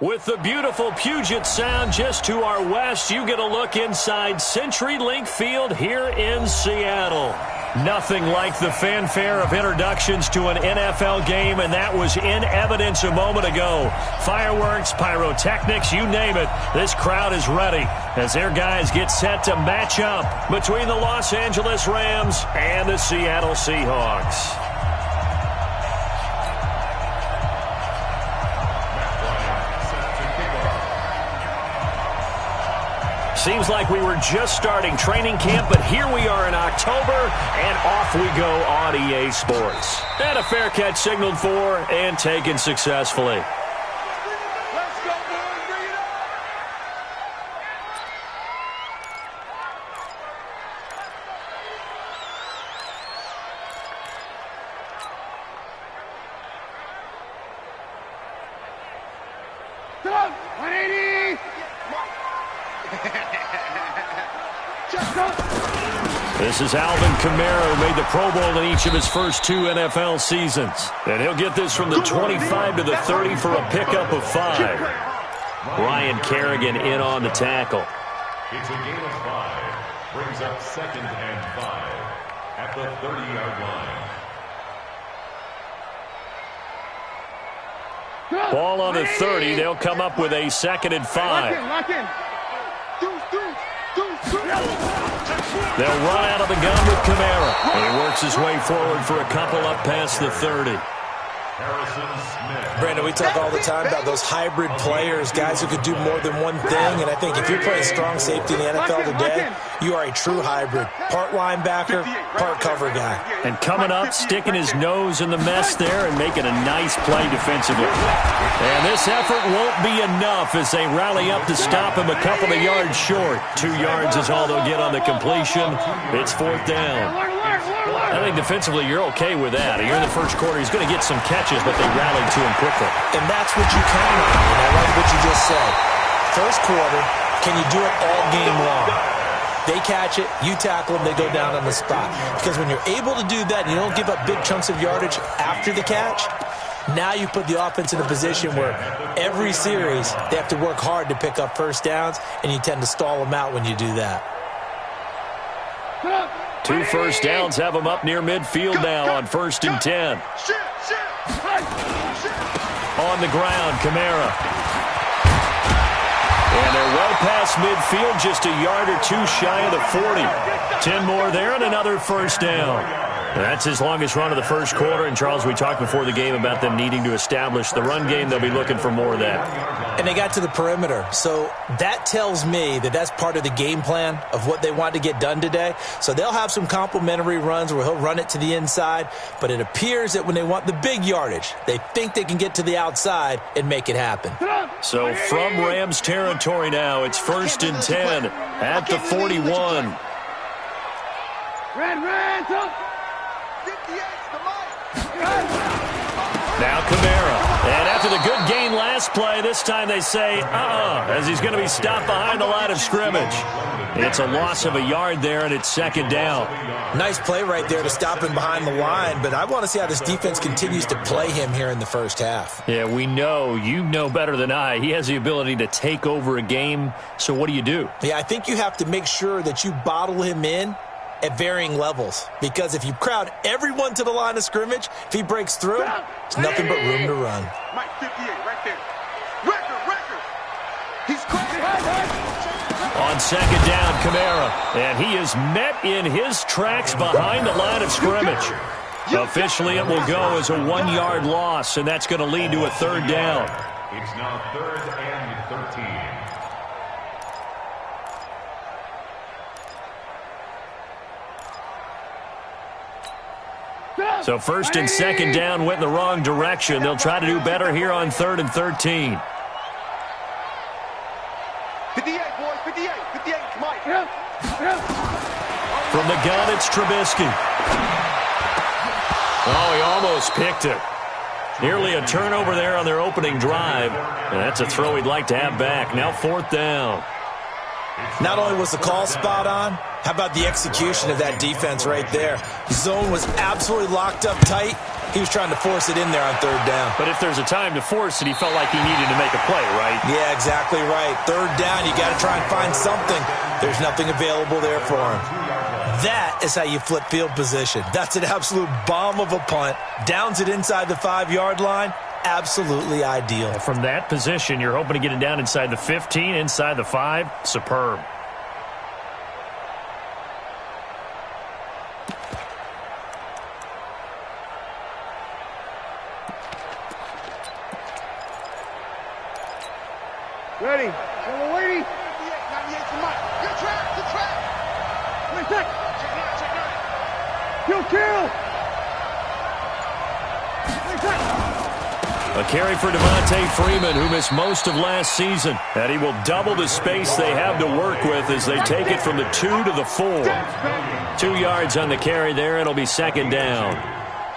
With the beautiful Puget Sound just to our west, you get a look inside CenturyLink Field here in Seattle. Nothing like the fanfare of introductions to an NFL game, and that was in evidence a moment ago. Fireworks, pyrotechnics, you name it. This crowd is ready as their guys get set to match up between the Los Angeles Rams and the Seattle Seahawks. Seems like we were just starting training camp, but here we are in October, and off we go on EA Sports. And a fair catch signaled for and taken successfully. Let's go, boys. Bring it on. Come on, 180. This is Alvin Kamara, who made the Pro Bowl in each of his first 2 NFL seasons. And he'll get this from the 25 to the 30 for a pickup of 5. Ryan Kerrigan in on the tackle. It's a gain of 5. Brings up 2nd and 5 at the 30-yard line. Ball on the 30. They'll come up with a 2nd and 5. Lock in. They'll run out of the gun with Kamara. And he works his way forward for a couple up past the 30. Brandon, we talk all the time about those hybrid players, guys who could do more than one thing. And I think if you're playing strong safety in the NFL today, you are a true hybrid. Part linebacker, part cover guy. And coming up, sticking his nose in the mess there and making a nice play defensively. And this effort won't be enough as they rally up to stop him a couple of yards short. 2 yards is all they'll get on the completion. It's 4th down. I think defensively you're okay with that. Here in the first quarter, he's going to get some catches, but they rallied to him quickly. And that's what you count on. And I like what you just said. First quarter, can you do it all game long? They catch it, you tackle them, they go down on the spot. Because when you're able to do that and you don't give up big chunks of yardage after the catch, now you put the offense in a position where every series they have to work hard to pick up first downs, and you tend to stall them out when you do that. 2 first downs have them up near midfield now on 1st and 10. On the ground, Kamara. And they're well past midfield, just a yard or 2 shy of the 40. 10 more there and another first down. That's his longest run of the first quarter. And, Charles, we talked before the game about them needing to establish the run game. They'll be looking for more of that. And they got to the perimeter. So that tells me that that's part of the game plan of what they want to get done today. So they'll have some complementary runs where he'll run it to the inside. But it appears that when they want the big yardage, they think they can get to the outside and make it happen. So from Rams territory now, it's 1st and 10 at the 41. Red, Now Kamara. And after the good gain last play, this time they say, as he's going to be stopped behind the line of scrimmage. It's a loss of a yard there, and it's 2nd down. Nice play right there to stop him behind the line, but I want to see how this defense continues to play him here in the first half. Yeah, we know. You know better than I. He has the ability to take over a game, so what do you do? Yeah, I think you have to make sure that you bottle him in at varying levels, because if you crowd everyone to the line of scrimmage, if he breaks through, there's nothing but room to run. Mike 58 right there. Record. He's crazy. On 2nd down, Kamara, and he is met in his tracks behind the line of scrimmage. Officially, it will go as a 1-yard loss, and that's going to lead to a 3rd down. It's now 3rd and 13. So 1st and 2nd down went in the wrong direction. They'll try to do better here on 3rd and 13. 58, boys, 58, Mike. From the gun, it's Trubisky. Oh, he almost picked it. Nearly a turnover there on their opening drive. And that's a throw he'd like to have back. Now 4th down. Not only was the call spot on, how about the execution of that defense right there? Zone was absolutely locked up tight, He was trying to force it in there on third down. But if there's a time to force it, he felt like he needed to make a play, right? Yeah, exactly right. Third down, you got to try and find something. There's nothing available there for him. That is how you flip field position. That's an absolute bomb of a punt. Downs it inside the 5-yard line. Absolutely ideal. From that position, you're hoping to get it down inside the 15, inside the 5. Superb. Ready. Yellow lady. 98 to Mike. Good track. Good track. Wait a second. Check it out. Kill. Wait a second. A carry for Devontae Freeman, who missed most of last season. And he will double the space they have to work with as they take it from the 2 to the 4. 2 yards on the carry there. It'll be second down.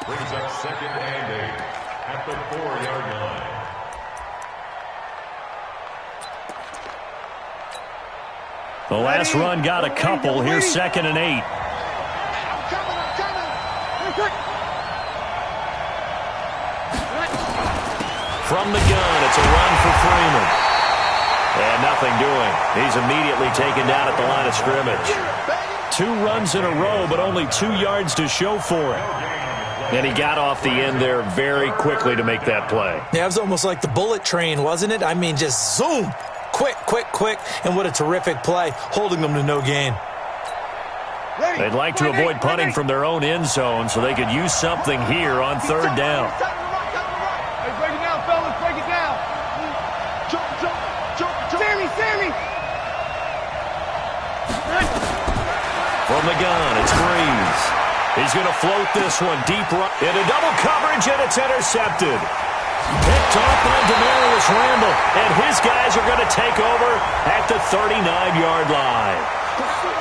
Brings up second and 8 at the 4-yard line. The last run got a couple. Here's second and 8. I'm coming. From the gun, it's a run for Freeman. And nothing doing. He's immediately taken down at the line of scrimmage. 2 runs in a row, but only 2 yards to show for it. And he got off the end there very quickly to make that play. Yeah, it was almost like the bullet train, wasn't it? I mean, just zoom. Quick, and what a terrific play, holding them to no gain. They'd like to avoid punting from their own end zone so they could use something here on third down. Hey, break it down, fellas. Break it down. Jump. Sammy. From the gun, it's Breeze. He's going to float this one deep right into double coverage, and it's intercepted. Picked off by Demarius Randall, and his guys are going to take over at the 39-yard line.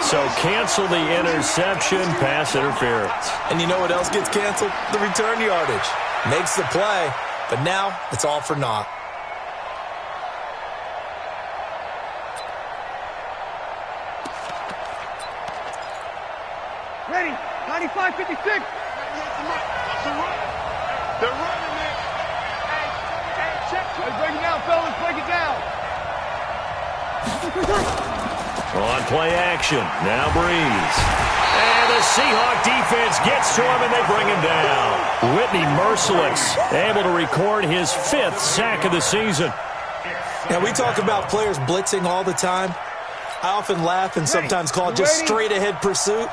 So cancel the interception, pass interference. And you know what else gets canceled? The return yardage. Makes the play, but now it's all for naught. Ready. 95, 56. They're running it. Hey, break it down, fellas. Break it down. On play action. Now Breeze. And the Seahawk defense gets to him, and they bring him down. Whitney Merciless, able to record his 5th sack of the season. Now, we talk about players blitzing all the time. I often laugh and sometimes call it just straight-ahead pursuit.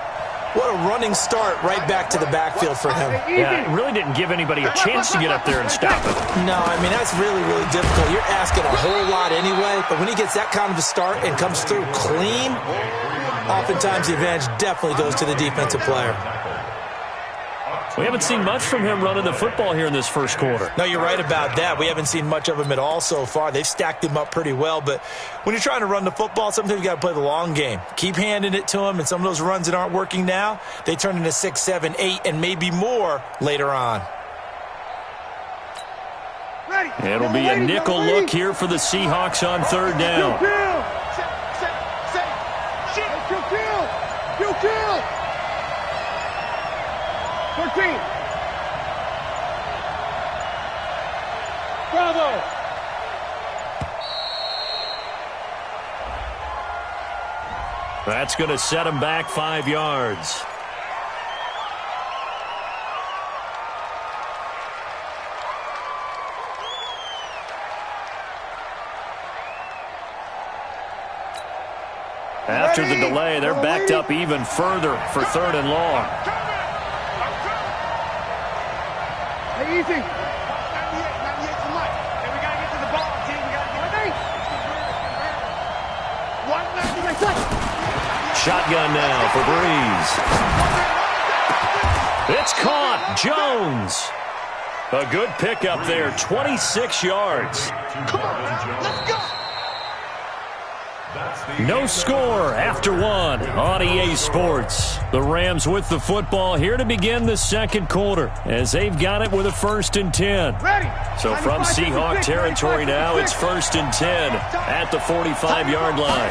What a running start right back to the backfield for him. Yeah, it really didn't give anybody a chance to get up there and stop it. No, I mean, that's really, really difficult. You're asking a whole lot anyway, but when he gets that kind of a start and comes through clean, oftentimes the advantage definitely goes to the defensive player. We haven't seen much from him running the football here in this first quarter. No, you're right about that. We haven't seen much of him at all so far. They've stacked him up pretty well, but when you're trying to run the football, sometimes you got to play the long game. Keep handing it to him, and some of those runs that aren't working now, they turn into 6, 7, 8, and maybe more later on. It'll be a nickel look here for the Seahawks on third down. Kill. 13. Bravo. That's going to set him back 5 yards. After the delay, they're backed up even further for third and long. Hey, easy. 98 to Mike. Hey, we got to get to the ball, team. We got to get it. Shotgun now for Breeze. It's caught. Jones. A good pickup there. 26 yards. Come on, let's go. No score after 1 on EA Sports. The Rams with the football here to begin the second quarter as they've got it with a 1st and 10. So from Seahawk territory now, it's 1st and 10 at the 45-yard line.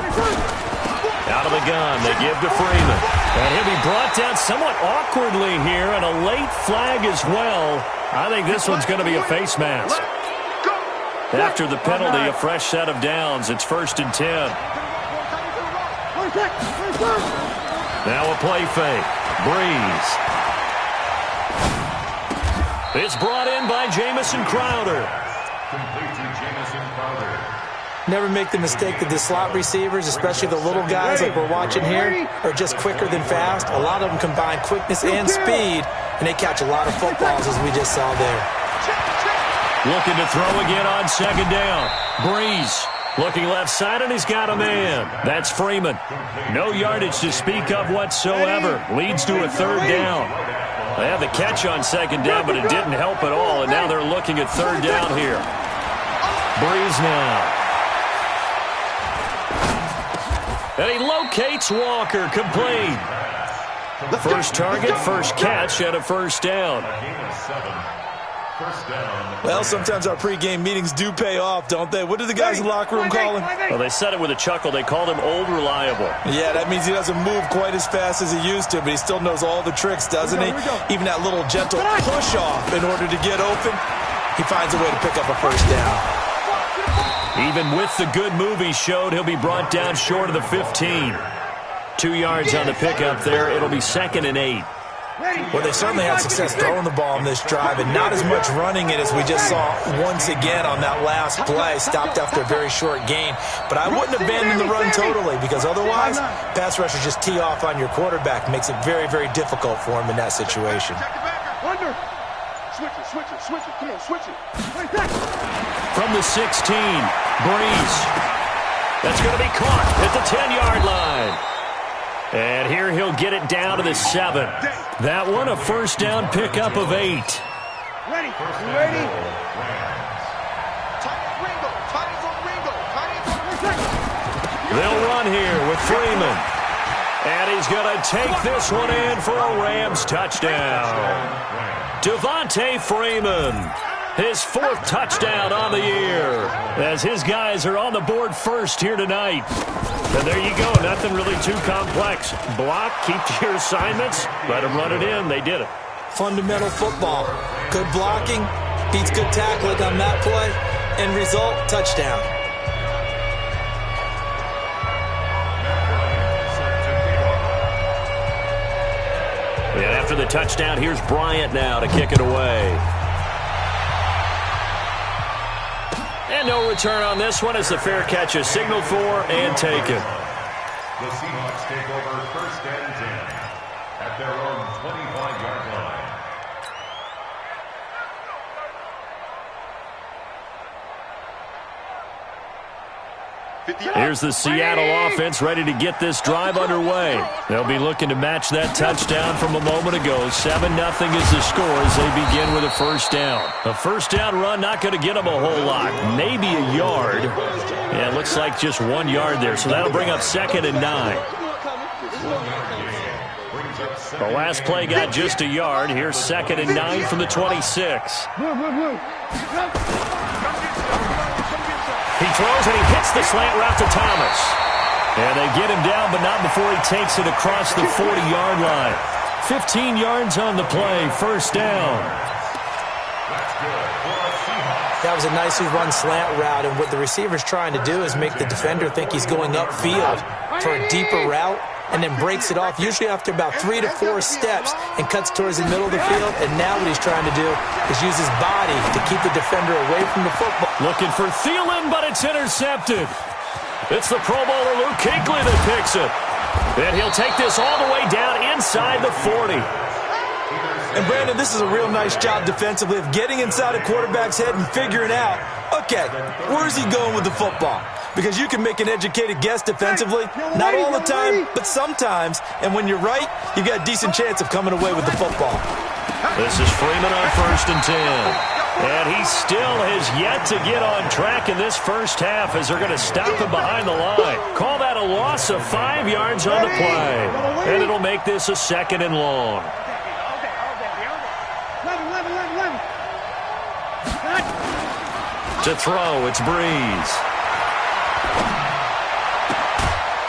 Out Out of the gun, they give to Freeman. And he'll be brought down somewhat awkwardly here, and a late flag as well. I think this one's going to be a face mask. After the penalty, a fresh set of downs. It's 1st and 10. Now a play fake. Breeze. It's brought in by Jamison Crowder. Complete to Jamison Crowder. Never make the mistake that the slot receivers, especially the little guys like we're watching here, are just quicker than fast. A lot of them combine quickness and speed, and they catch a lot of footballs, as we just saw there. Looking to throw again on 2nd down. Breeze looking left side, and he's got a man. That's Freeman. No yardage to speak of whatsoever. Leads to a 3rd down. They had the catch on 2nd down, but it didn't help at all, and now they're looking at 3rd down here. Breeze now. And he locates Walker, complete. First target, first catch, and a 1st down. Well, sometimes our pregame meetings do pay off, don't they? What do the guys in the locker room call him? Well, they said it with a chuckle. They called him Old Reliable. Yeah, that means he doesn't move quite as fast as he used to, but he still knows all the tricks, doesn't he? Even that little gentle push-off in order to get open, he finds a way to pick up a 1st down. Even with the good move he showed, he'll be brought down short of the 15. 2 yards on the pickup there. It'll be 2nd and 8. Well, they certainly had success throwing the ball on this drive, and not as much running it as we just saw once again on that last play. Stopped after a very short gain. But I wouldn't abandon the run totally, because otherwise, pass rushers just tee off on your quarterback. Makes it very, very difficult for him in that situation. Switch it. Come on, switch it. From the 16, Breeze. That's going to be caught at the 10-yard line. And here he'll get it down to the 7. That one, a 1st down pickup of 8. Ready? You ready? They'll run here with Freeman. And he's going to take this one in for a Rams touchdown. Devontae Freeman, his 4th touchdown on the year, as his guys are on the board first here tonight. And there you go, nothing really too complex. Block, keep to your assignments, let them run it in. They did it. Fundamental football. Good blocking, beats good tackling on that play. End result, touchdown. And after the touchdown, here's Bryant now to kick it away. And no return on this one as the fair catch is signaled for and taken. The Seahawks take over 1st and 10 at their own 25-yard line. Here's the Seattle offense ready to get this drive underway. They'll be looking to match that touchdown from a moment ago. 7-0 is the score as they begin with a 1st down. A 1st down run not going to get them a whole lot. Maybe a yard. Yeah, it looks like just 1 yard there. So that'll bring up 2nd and 9. The last play got just a yard. Here's 2nd and 9 from the 26. He throws and he hits the slant route to Thomas. And they get him down, but not before he takes it across the 40-yard line. 15 yards on the play, 1st down. That was a nicely run slant route, and what the receiver's trying to do is make the defender think he's going upfield for a deeper route, and then breaks it off, usually after about 3 to 4 steps, and cuts towards the middle of the field. And now what he's trying to do is use his body to keep the defender away from the football. Looking for Thielen, but it's intercepted. It's the Pro Bowler Luke Kuechly that picks it. And he'll take this all the way down inside the 40. And Brandon, this is a real nice job defensively of getting inside a quarterback's head and figuring out, okay, where's he going with the football? Because you can make an educated guess defensively, not all the time, but sometimes. And when you're right, you've got a decent chance of coming away with the football. This is Freeman on 1st and 10. And he still has yet to get on track in this first half as they're going to stop him behind the line. Call that a loss of 5 yards on the play. And it'll make this a 2nd and long. To throw, it's Breeze.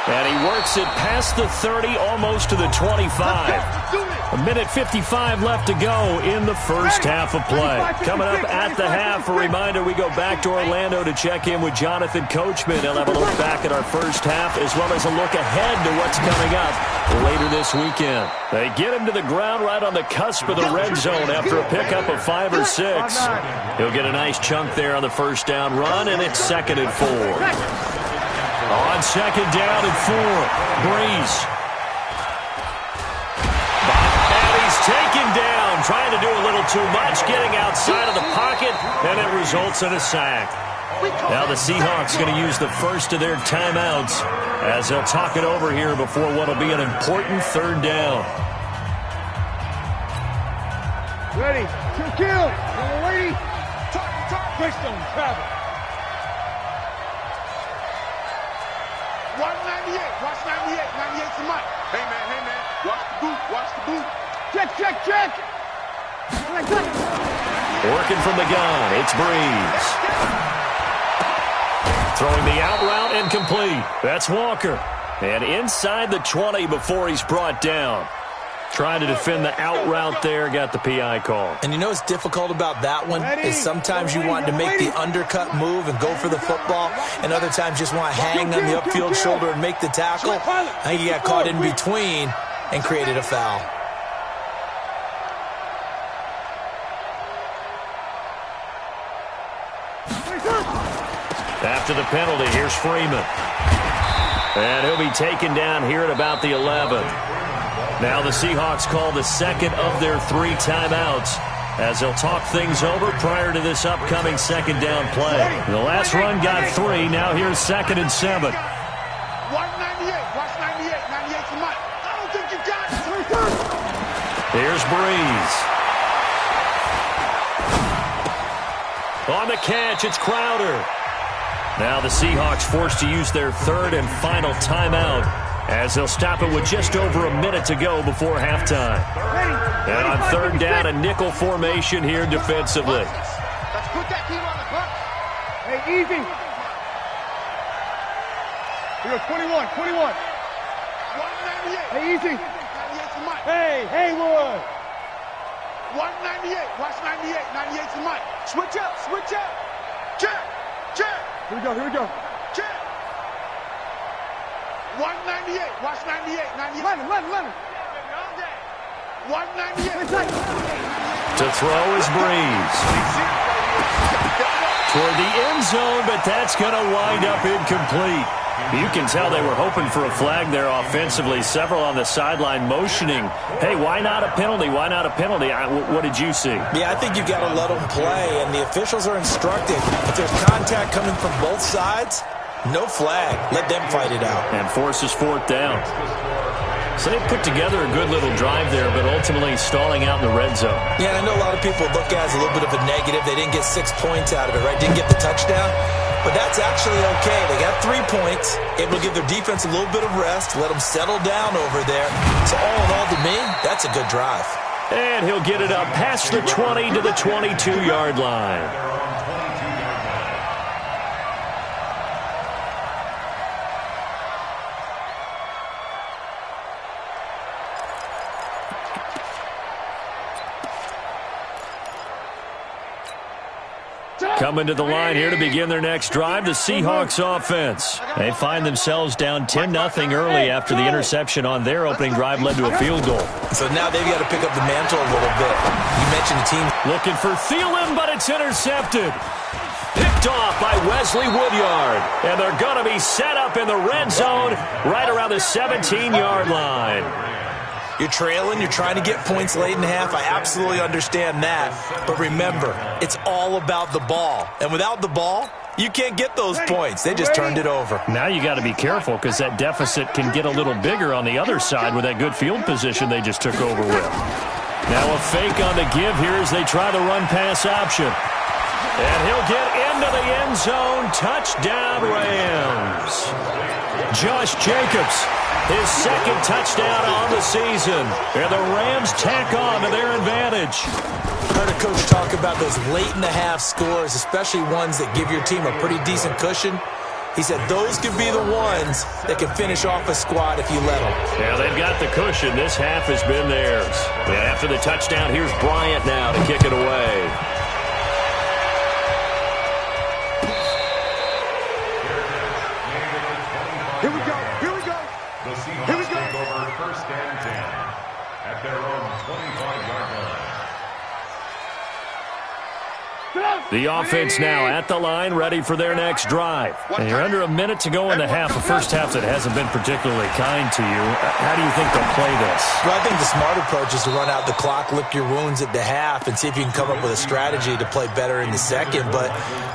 And he works it past the 30, almost to the 25. A minute 55 left to go in the first half of play. Coming up at the half, a reminder, we go back to Orlando to check in with Jonathan Coachman. He'll have a look back at our first half as well as a look ahead to what's coming up later this weekend. They get him to the ground right on the cusp of the red zone after a pickup of 5 or 6. He'll get a nice chunk there on the first down run, and it's 2nd and 4. On 2nd down and 4, Breeze. Taken down, trying to do a little too much, getting outside of the pocket, and it results in a sack. Now the Seahawks going to use the first of their timeouts as they'll talk it over here before what will be an important 3rd down. Ready, kill, waiting, Greystone, travel. 198, watch 98, 98's the mic. Hey man, watch the boot. Check. Working from the gun, it's Breeze. Throwing the out route incomplete. That's Walker. And inside the 20 before he's brought down. Trying to defend the out route there, got the PI call. And you know what's difficult about that one is sometimes you want to make the undercut move and go for the football, and other times just want to hang on the upfield shoulder and make the tackle. I think he got caught in between and created a foul. After the penalty, here's Freeman. And he'll be taken down here at about the 11. Now the Seahawks call the 2nd of their 3 timeouts as they'll talk things over prior to this upcoming 2nd down play. The last run got 3. Now here's 2nd and 7. 198, watch 98, 98's the mic. I don't think you got it. Here's Breeze. On the catch, it's Crowder. Now the Seahawks forced to use their 3rd and final timeout as they'll stop it with just over a minute to go before halftime. And on 3rd down, a nickel formation here defensively. Let's put that team on the clock. Hey, easy. Here, 21. 198. Hey, easy. 98's the mic. Hey, Haywood. 198, watch 98, 98's the mic. Switch up. Check. Here we go. Check. 198, watch 98, 98. Leonard. 198. To throw is Breeze. Toward the end zone, but that's going to wind up incomplete. You can tell they were hoping for a flag there offensively. Several on the sideline motioning, hey, why not a penalty? What did you see? Yeah, I think you've got to let them play, and the officials are instructed. If there's contact coming from both sides, no flag. Let them fight it out. And forces 4th down. So they put together a good little drive there, but ultimately stalling out in the red zone. Yeah, I know a lot of people look at it as a little bit of a negative. They didn't get 6 points out of it, right? Didn't get the touchdown. But that's actually okay. They got 3 points, able to give their defense a little bit of rest, let them settle down over there. So all in all, to me, that's a good drive. And he'll get it up past the 20 to the 22-yard line. Coming to the line here to begin their next drive, the Seahawks offense. They find themselves down 10-0 early after the interception on their opening drive led to a field goal. So now they've got to pick up the mantle a little bit. You mentioned the team looking for Thielen, but it's intercepted. Picked off by Wesley Woodyard. And they're going to be set up in the red zone right around the 17-yard line. You're trailing. You're trying to get points late in half. I absolutely understand that. But remember, it's all about the ball. And without the ball, you can't get those points. They just turned it over. Now you got to be careful because that deficit can get a little bigger on the other side with that good field position they just took over with. Now a fake on the give here as they try the run-pass option. And he'll get into the end zone. Touchdown, Rams. Josh Jacobs. His 2nd touchdown on the season. And the Rams tack on to their advantage. Heard a coach talk about those late-in-the-half scores, especially ones that give your team a pretty decent cushion. He said those could be the ones that can finish off a squad if you let them. Yeah, they've got the cushion. This half has been theirs. And after the touchdown, here's Bryant now to kick it away. Here we go. Here we go. The Seahawks take over 1st and 10 at their own 25-yard line. The offense now at the line, ready for their next drive. And you're under a minute to go in the half, a first half that hasn't been particularly kind to you. How do you think they'll play this? Well, I think the smart approach is to run out the clock, lick your wounds at the half, and see if you can come up with a strategy to play better in the second. But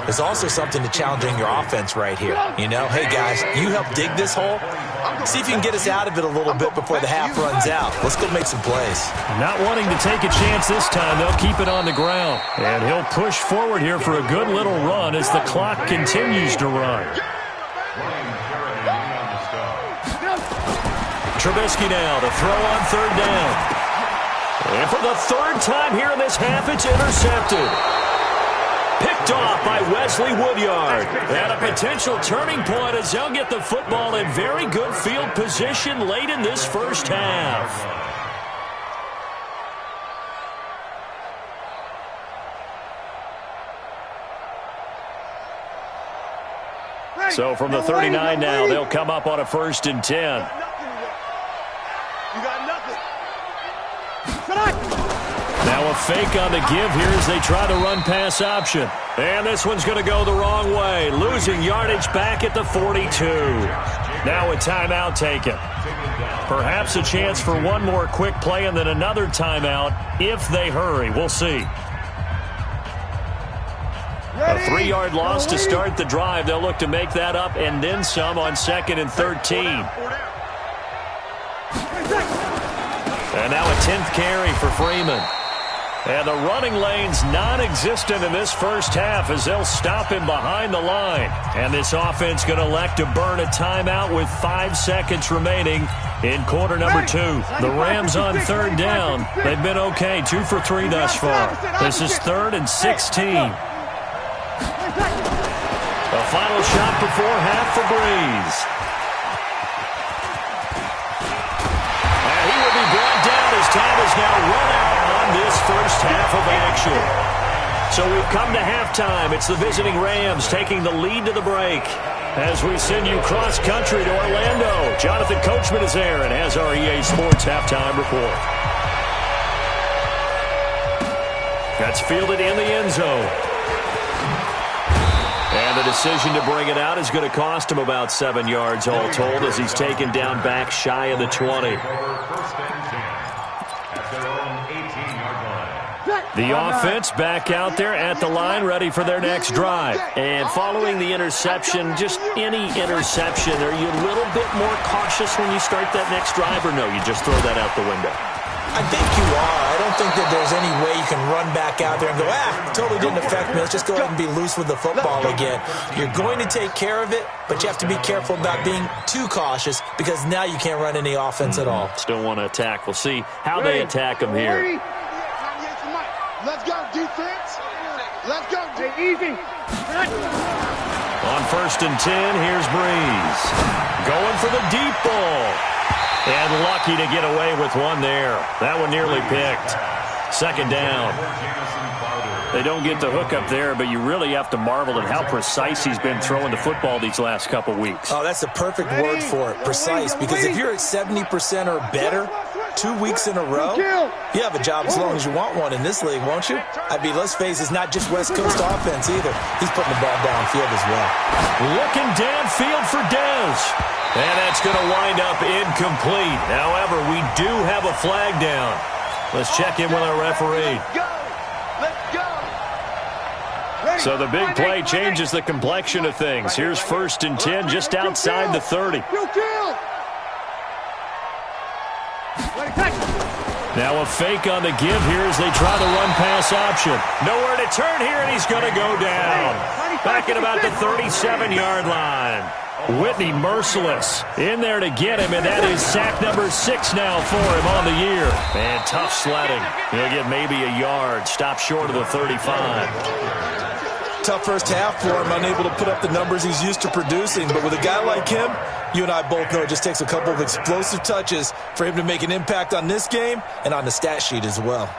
there's also something to challenging your offense right here. You know, hey, guys, you help dig this hole. See if you can get us out of it a little bit before the half runs out. Let's go make some plays. Not wanting to take a chance this time, they'll keep it on the ground. And he'll push forward here for a good little run as the clock continues to run. Trubisky now to throw on 3rd down. And for the 3rd time here in this half, it's intercepted. Picked off by Wesley Woodyard. And a potential turning point as they'll get the football in very good field position late in this first half. So from the 39 now, they'll come up on a 1st and 10. You got nothing. Now a fake on the give here as they try to run pass option. And this one's going to go the wrong way, losing yardage back at the 42. Now a timeout taken. Perhaps a chance for one more quick play and then another timeout if they hurry. We'll see. A 3-yard loss to start the drive. They'll look to make that up and then some on 2nd and 13. And now a 10th carry for Freeman. And the running lane's non-existent in this first half as they'll stop him behind the line. And this offense going to elect to burn a timeout with 5 seconds remaining in quarter number 2. The Rams on 3rd down. They've been okay, 2 for 3 thus far. This is 3rd and 16. A final shot before half for Breeze. And he will be brought down as time is now run out on this first half of action. So we've come to halftime. It's the visiting Rams taking the lead to the break. As we send you cross-country to Orlando, Jonathan Coachman is there and has our EA Sports halftime report. That's fielded in the end zone. And the decision to bring it out is going to cost him about 7 yards all told as he's taken down back shy of the 20. The offense back out there at the line ready for their next drive. And following the interception, just any interception, are you a little bit more cautious when you start that next drive or no? You just throw that out the window? I think you are. I don't think that there's any way you can run back out there and go, totally didn't affect me. Let's just go ahead and be loose with the football again. You're going to take care of it, but you have to be careful about being too cautious because now you can't run any offense at all. Still want to attack. We'll see how they attack them here. Let's go, defense. Let's go. Easy. On 1st and 10, here's Breeze. Going for the deep ball. And lucky to get away with one there. That one nearly picked. 2nd down. They don't get the hook up there, but you really have to marvel at how precise he's been throwing the football these last couple weeks. Oh, that's the perfect word for it, precise. Because if you're at 70% or better 2 weeks in a row, you have a job as long as you want one in this league, won't you? I mean, let's face it, it's not just West Coast offense either. He's putting the ball downfield as well. Looking downfield for Dez. And that's going to wind up incomplete. However, we do have a flag down. Let's check in with our referee. So the big play changes the complexion of things. Here's 1st and 10 just outside the 30. Now a fake on the give here as they try to run pass option. Nowhere to turn here, and he's going to go down. Back at about the 37-yard line. Whitney merciless in there to get him, and that is sack number 6 now for him on the year. And tough sledding. He'll get maybe a yard. Stop short of the 35. tough first half for him, unable to put up the numbers he's used to producing. But with a guy like him, you and I both know it just takes a couple of explosive touches for him to make an impact on this game and on the stat sheet as well.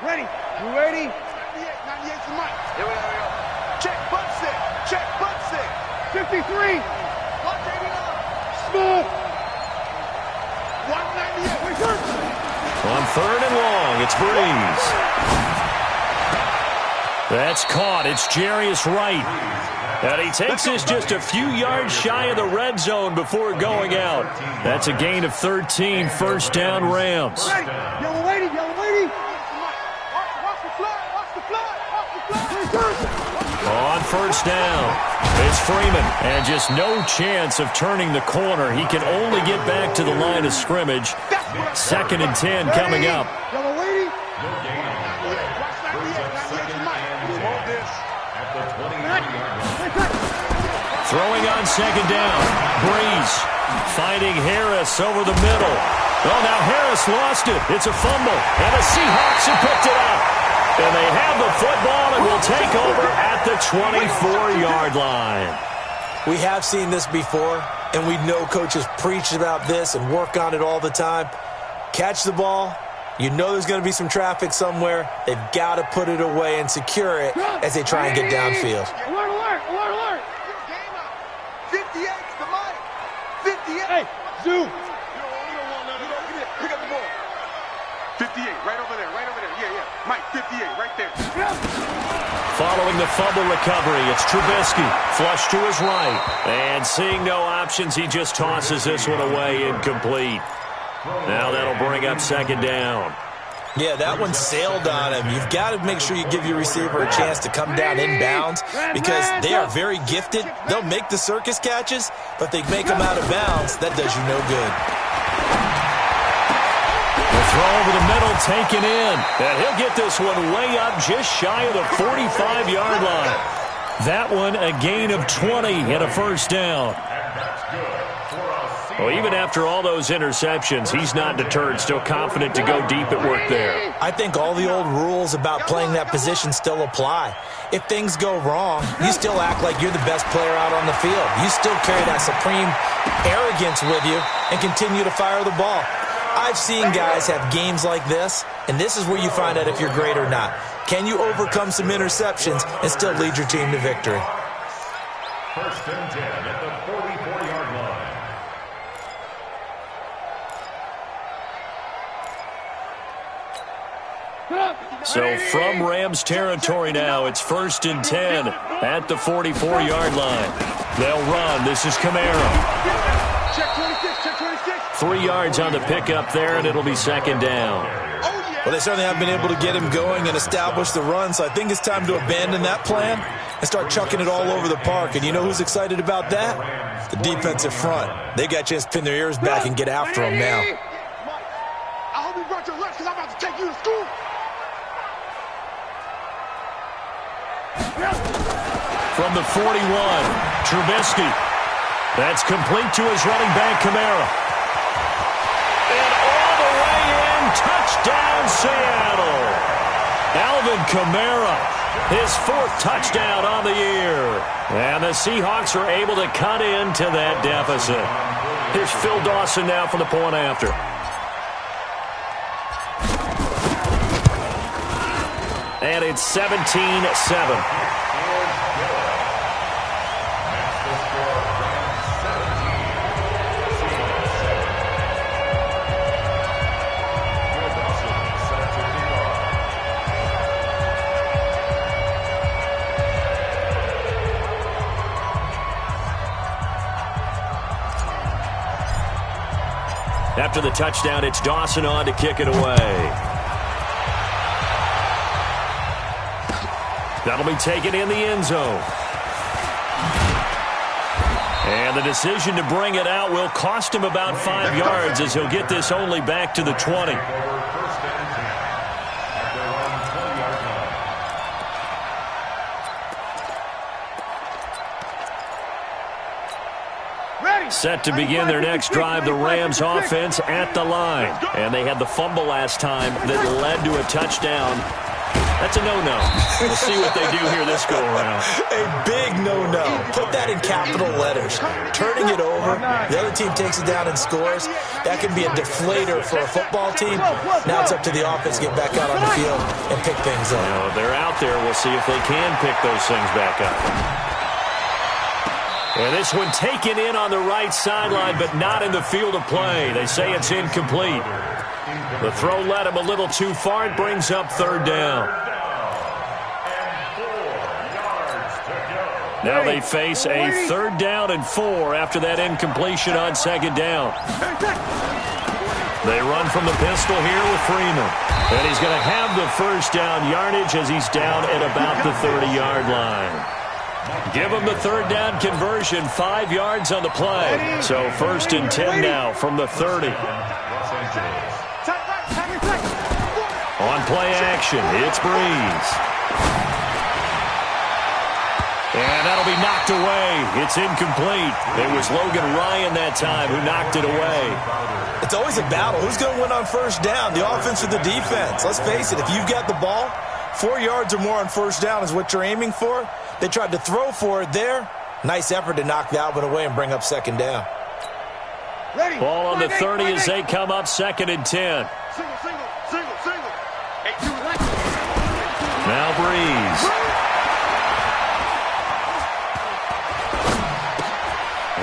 Ready? You ready? 98 to Mike. Here we go. Check, butt sit. Check, butt sit. 53. 189. Smooth. 198. On third and long, it's Breeze. That's caught. It's Jarius Wright. And he takes this just a few yards shy of the red zone before going out. That's a gain of 13, first down Rams. Ready? Yellow lady, yellow lady. Watch the flag, watch the flag, watch the flag. On first down, it's Freeman. And just no chance of turning the corner. He can only get back to the line of scrimmage. Second and 10 coming up. Yellow lady. Throwing on second down. Breeze finding Harris over the middle. Oh, now Harris lost it. It's a fumble. And the Seahawks have picked it up. And they have the football and will take over at the 24-yard line. We have seen this before, and we know coaches preach about this and work on it all the time. Catch the ball. You know there's going to be some traffic somewhere. They've got to put it away and secure it as they try and get downfield. Alert, alert, alert, alert. 58 to Mike. 58. Hey, zoom. Pick up the ball. 58, right over there, right over there. Yeah. Mike, 58, right there. Following the fumble recovery, it's Trubisky. Flush to his right. And seeing no options, he just tosses this one away, incomplete. Now that'll bring up second down. Yeah, that one sailed on him. You've got to make sure you give your receiver a chance to come down inbounds because they are very gifted. They'll make the circus catches, but they make them out of bounds. That does you no good. The throw over the middle taken in. And he'll get this one way up just shy of the 45-yard line. That one a gain of 20 and a first down. Well, even after all those interceptions, he's not deterred, still confident to go deep at work there. I think all the old rules about playing that position still apply. If things go wrong, you still act like you're the best player out on the field. You still carry that supreme arrogance with you and continue to fire the ball. I've seen guys have games like this, and this is where you find out if you're great or not. Can you overcome some interceptions and still lead your team to victory? First and 10 at the 44-yard line. So from Rams territory now, it's first and 10 at the 44-yard line. They'll run. This is Kamara. Check 26, check 26. 3 yards on the pickup there, and it'll be second down. Well, they certainly have been able to get him going and establish the run, so I think it's time to abandon that plan and start chucking it all over the park. And you know who's excited about that? The defensive front. They got a chance to pin their ears back and get after him now. Mike, I hope you brought your lunch because I'm about to take you to school. From the 41, Trubisky. That's complete to his running back, Kamara. And all the way in, touchdown, Seattle. Alvin Kamara, his 4th touchdown on the year. And the Seahawks are able to cut into that deficit. Here's Phil Dawson now for the point after. And it's 17-7. After the touchdown, it's Dawson on to kick it away. That'll be taken in the end zone. And the decision to bring it out will cost him about 5 yards as he'll get this only back to the 20. Ready? Set to begin their next drive, the Rams offense at the line. And they had the fumble last time that led to a touchdown. That's a no-no. We'll see what they do here this go-around. A big no-no. Put that in capital letters. Turning it over, the other team takes it down and scores. That can be a deflator for a football team. Now it's up to the offense to get back out on the field and pick things up. You know, they're out there. We'll see if they can pick those things back up. And this one taken in on the right sideline, but not in the field of play. They say it's incomplete. The throw led him a little too far. It brings up third down. Now they face a 3rd down and 4 after that incompletion on 2nd down. They run from the pistol here with Freeman. And he's going to have the 1st down yardage as he's down at about the 30-yard line. Give him the 3rd down conversion, 5 yards on the play. So 1st and 10 now from the 30. On play action, it's Breeze. And that'll be knocked away. It's incomplete. It was Logan Ryan that time who knocked it away. It's always a battle. Who's going to win on 1st down, the offense or the defense? Let's face it, if you've got the ball, 4 yards or more on 1st down is what you're aiming for. They tried to throw for it there. Nice effort to knock that one away and bring up 2nd down. Ball on the 30 as they come up 2nd and 10. Now Breeze.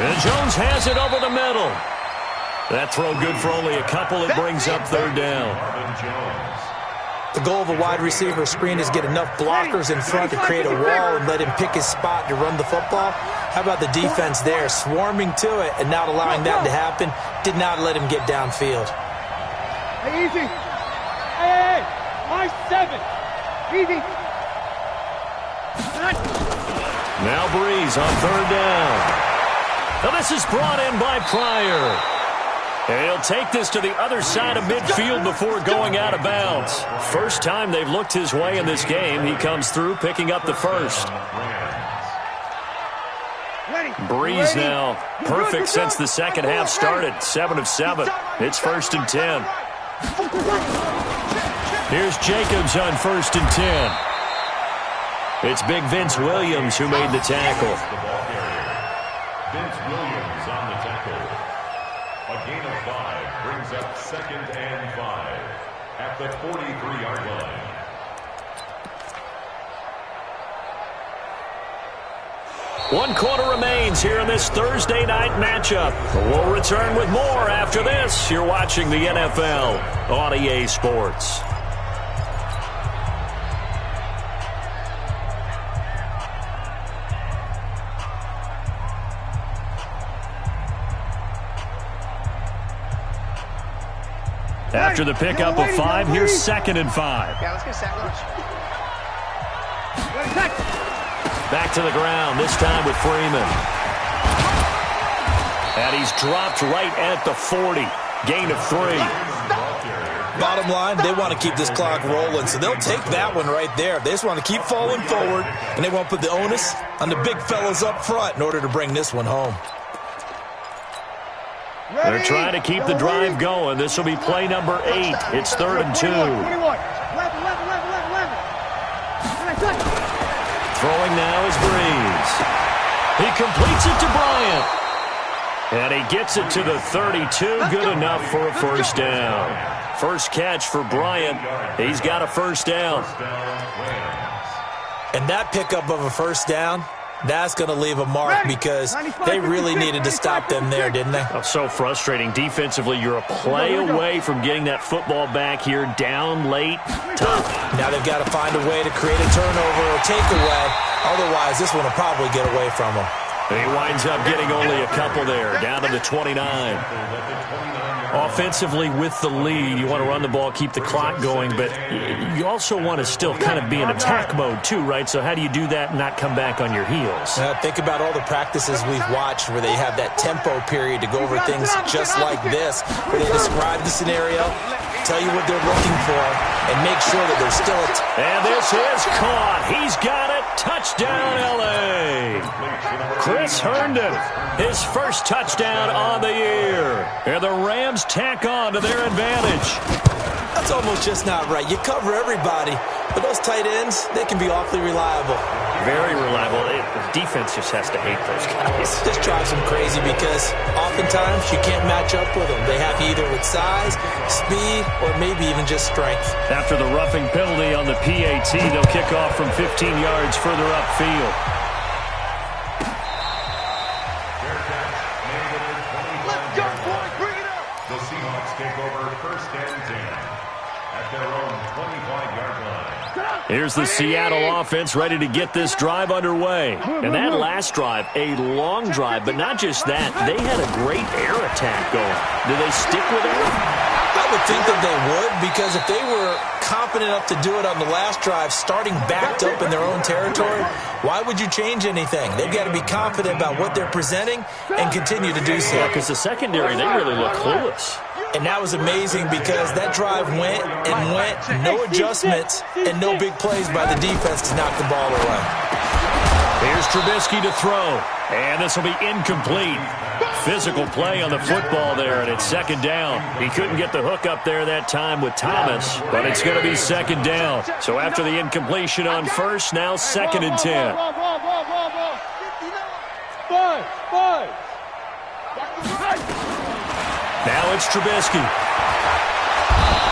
And Jones has it over the middle. That throw good for only a couple. It brings up 3rd down. The goal of a wide receiver screen is get enough blockers in front to create a wall and let him pick his spot to run the football. How about the defense there, swarming to it and not allowing that to happen? Did not let him get downfield. Hey, easy. Hey, my 7. Easy. Now Breeze on 3rd down. Now this is brought in by Pryor. And he'll take this to the other side of midfield before going out of bounds. First time they've looked his way in this game. He comes through picking up the 1st. Breeze now perfect since the 2nd half started. 7 of 7. It's 1st and 10. Here's Jacobs on 1st and 10. It's big Vince Williams who made the tackle. Vince Williams on the tackle. A gain of 5 brings up 2nd and 5 at the 43-yard line. One quarter remains here in this Thursday night matchup. We'll return with more after this. You're watching the NFL on EA Sports. After the pickup of 5, here's 2nd and 5. Yeah, let's get sack lunch. Back to the ground, this time with Freeman. And he's dropped right at the 40. Gain of 3. Bottom line, they want to keep this clock rolling, so they'll take that one right there. They just want to keep falling forward, and they want to put the onus on the big fellas up front in order to bring this one home. They're trying to keep the drive going. This will be play number 8. It's 3rd and 2. Throwing now is Breeze. He completes it to Bryant. And he gets it to the 32. Good enough for a 1st down. First catch for Bryant. He's got a 1st down. And that pickup of a 1st down, that's going to leave a mark because they really needed to stop them there, didn't they? Oh, so frustrating. Defensively, you're a play away from getting that football back here, down late, tough. Now they've got to find a way to create a turnover or takeaway. Otherwise, this one will probably get away from them. He winds up getting only a couple there, down to the 29. Offensively, with the lead, you want to run the ball, keep the clock going, but you also want to still kind of be in attack mode too, right? So how do you do that and not come back on your heels? Think about all the practices we've watched where they have that tempo period to go over things just like this, where they describe the scenario, tell you what they're looking for, and make sure that there's still And this is caught. He's got it. Touchdown, L.A. Chris Herndon, his first touchdown on the year. And the Rams tack on to their advantage. That's almost just not right. You cover everybody, but those tight ends, they can be awfully reliable. Very reliable. The defense just has to hate those guys. This drives them crazy because oftentimes you can't match up with them. They have you either with size, speed, or maybe even just strength. After the roughing penalty on the PAT, they'll kick off from 15 yards further upfield. Let's go, boys. Bring it up. The Seahawks take over first and 10 at their own 25-yard line. Here's the Seattle offense ready to get this drive underway. And that last drive, a long drive, but not just that. They had a great air attack going. Do they stick with it? I would think that they would, because if they were confident enough to do it on the last drive, starting backed up in their own territory, why would you change anything? They've got to be confident about what they're presenting and continue to do so. Yeah, because the secondary, they really look clueless. And that was amazing because that drive went and went, no adjustments and no big plays by the defense to knock the ball away. Here's Trubisky to throw, and this will be incomplete. Physical play on the football there, and it's second down. He couldn't get the hook up there that time with Thomas, but it's going to be second down. So after the incompletion on first, now second and 10. Now it's Trubisky.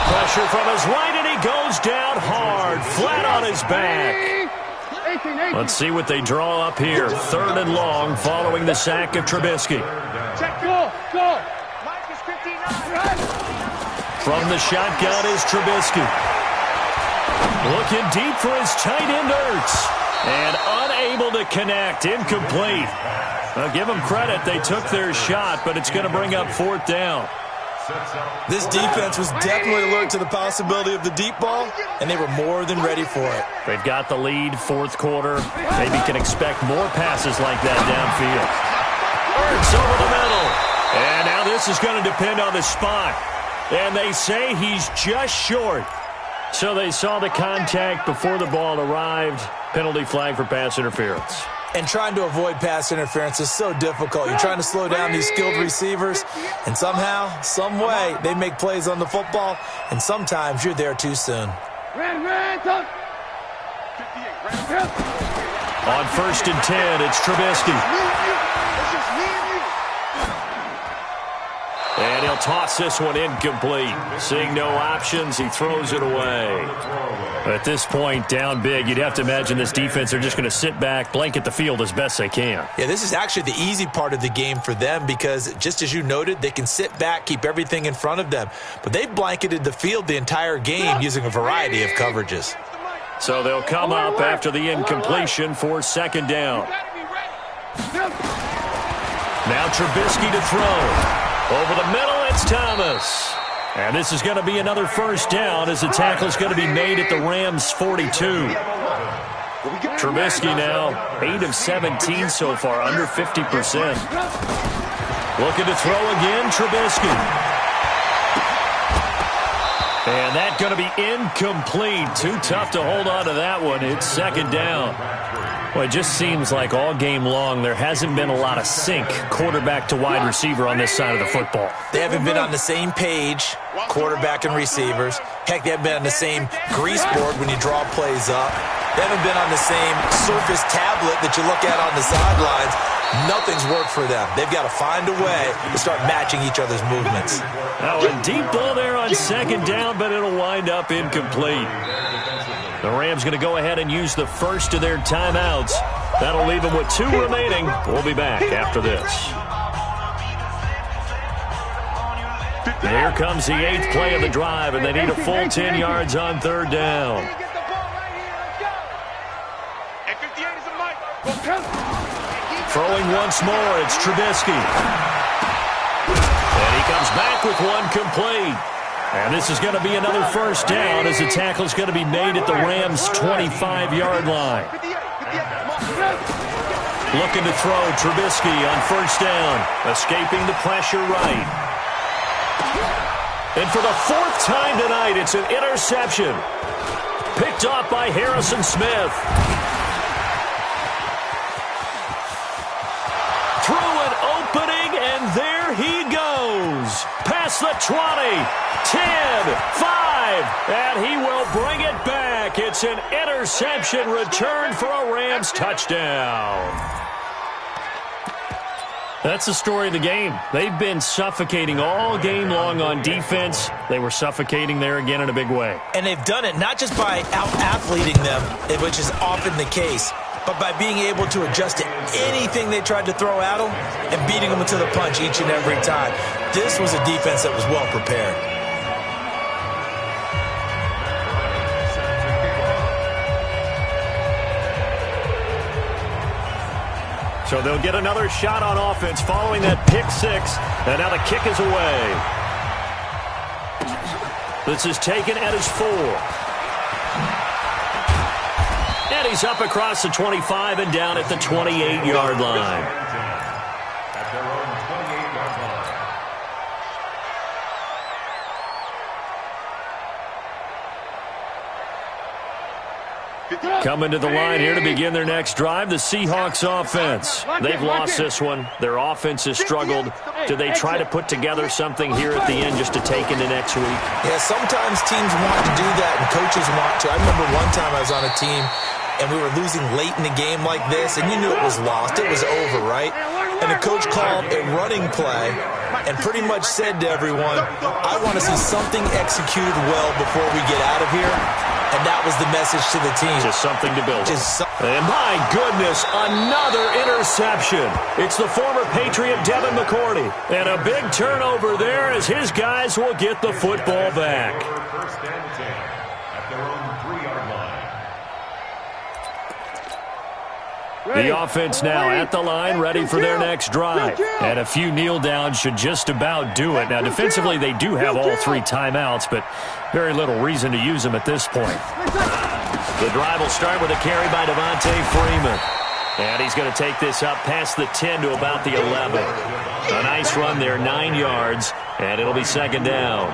Pressure from his right, and he goes down hard, flat on his back. Let's see what they draw up here. Third and long following the sack of Trubisky. From the shotgun is Trubisky. Looking deep for his tight end, Ertz. And unable to connect. Incomplete. I'll give them credit. They took their shot, but it's going to bring up fourth down. This defense was definitely alert to the possibility of the deep ball, and they were more than ready for it. They've got the lead, fourth quarter. Maybe can expect more passes like that downfield. Ertz over the middle. And now this is going to depend on the spot. And they say he's just short. So they saw the contact before the ball arrived. Penalty flag for pass interference. And trying to avoid pass interference is so difficult. You're trying to slow down these skilled receivers, and somehow, some way, they make plays on the football, and sometimes you're there too soon. On first and 10, it's Trubisky. And he'll toss this one incomplete. Seeing no options, he throws it away. At this point, down big, you'd have to imagine this defense are just going to sit back, blanket the field as best they can. Yeah, this is actually the easy part of the game for them because, just as you noted, they can sit back, keep everything in front of them. But they've blanketed the field the entire game using a variety of coverages. So they'll come up after the incompletion for second down. Now Trubisky to throw. Over the middle, it's Thomas. And this is going to be another first down as the tackle is going to be made at the Rams' 42. Trubisky now 8 of 17 so far, under 50%. Looking to throw again, Trubisky. And that's going to be incomplete. Too tough to hold on to that one. It's second down. Well, it just seems like all game long there hasn't been a lot of sync quarterback to wide receiver on this side of the football. They haven't been on the same page, quarterback and receivers. Heck, they haven't been on the same grease board when you draw plays up. They haven't been on the same Surface tablet that you look at on the sidelines. Nothing's worked for them. They've got to find a way to start matching each other's movements. Now a deep ball there on second down, but it'll wind up incomplete. The Rams going to go ahead and use the first of their timeouts. That'll leave them with 2 remaining. We'll be back after this. Here comes the 8th play of the drive, and they need a full 10 yards on third down. Throwing once more, it's Trubisky. And he comes back with one complete. And this is going to be another first down as the tackle is going to be made at the Rams' 25-yard line. Looking to throw, Trubisky on first down, escaping the pressure right. And for the 4th time tonight, it's an interception. Picked off by Harrison Smith. across the 20, 10, 5, and he will bring it back. It's an interception return for a Rams touchdown. That's the story of the game. They've been suffocating all game long on defense. They were suffocating there again in a big way. And they've done it not just by out-athleting them, which is often the case, but by being able to adjust to anything they tried to throw at them and beating them to the punch each and every time. This was a defense that was well prepared. So they'll get another shot on offense following that pick six. And now the kick is away. This is taken at his 4. And he's up across the 25 and down at the 28-yard line. At their own 28-yard line. Coming to the line here to begin their next drive, the Seahawks offense. They've lost this one. Their offense has struggled. Do they try to put together something here at the end just to take into next week? Yeah, sometimes teams want to do that and coaches want to. I remember one time I was on a team and we were losing late in the game like this, and you knew it was lost. It was over, right? And the coach called a running play and pretty much said to everyone, I want to see something executed well before we get out of here. And that was the message to the team. Just something to build. And my goodness, another interception. It's the former Patriot Devin McCourty. And a big turnover there as his guys will get the football back. First and 10 at their own 3-yard line. The offense now at the line, ready for their next drive. And a few kneel downs should just about do it. Now, defensively, they do have all 3 timeouts, but very little reason to use them at this point. The drive will start with a carry by Devontae Freeman. And he's going to take this up past the 10 to about the 11. A nice run there, 9 yards, and it'll be second down.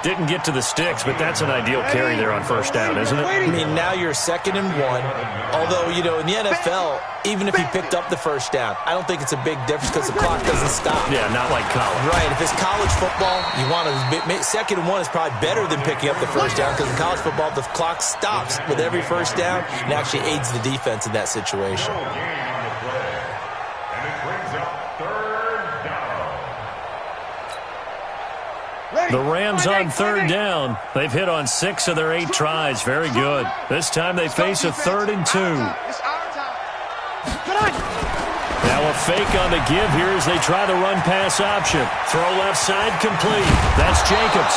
Didn't get to the sticks, but that's an ideal carry there on first down, isn't it? I mean, now you're 2nd and 1. Although, you know, in the NFL, even if he picked up the first down, I don't think it's a big difference because the clock doesn't stop. Yeah, not like college. Right. If it's college football, you want to 2nd and 1 is probably better than picking up the first down because in college football, the clock stops with every first down and actually aids the defense in that situation. The Rams on 3rd down. They've hit on 6 of their 8 tries. Very good. This time they face a 3rd and 2. Now a fake on the give here as they try the run-pass option. Throw left side complete. That's Jacobs.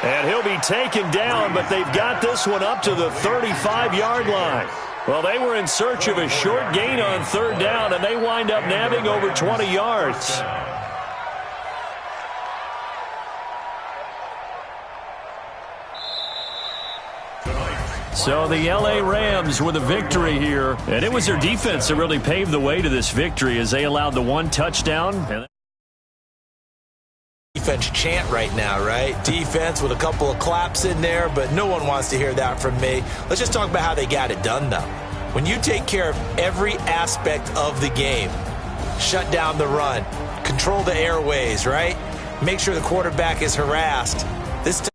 And he'll be taken down, but they've got this one up to the 35-yard line. Well, they were in search of a short gain on 3rd down, and they wind up nabbing over 20 yards. So the L.A. Rams with a victory here, and it was their defense that really paved the way to this victory as they allowed the 1 touchdown. Defense chant right now, right? Defense with a couple of claps in there, but no one wants to hear that from me. Let's just talk about how they got it done, though. When you take care of every aspect of the game, shut down the run, control the airways, right? Make sure the quarterback is harassed. This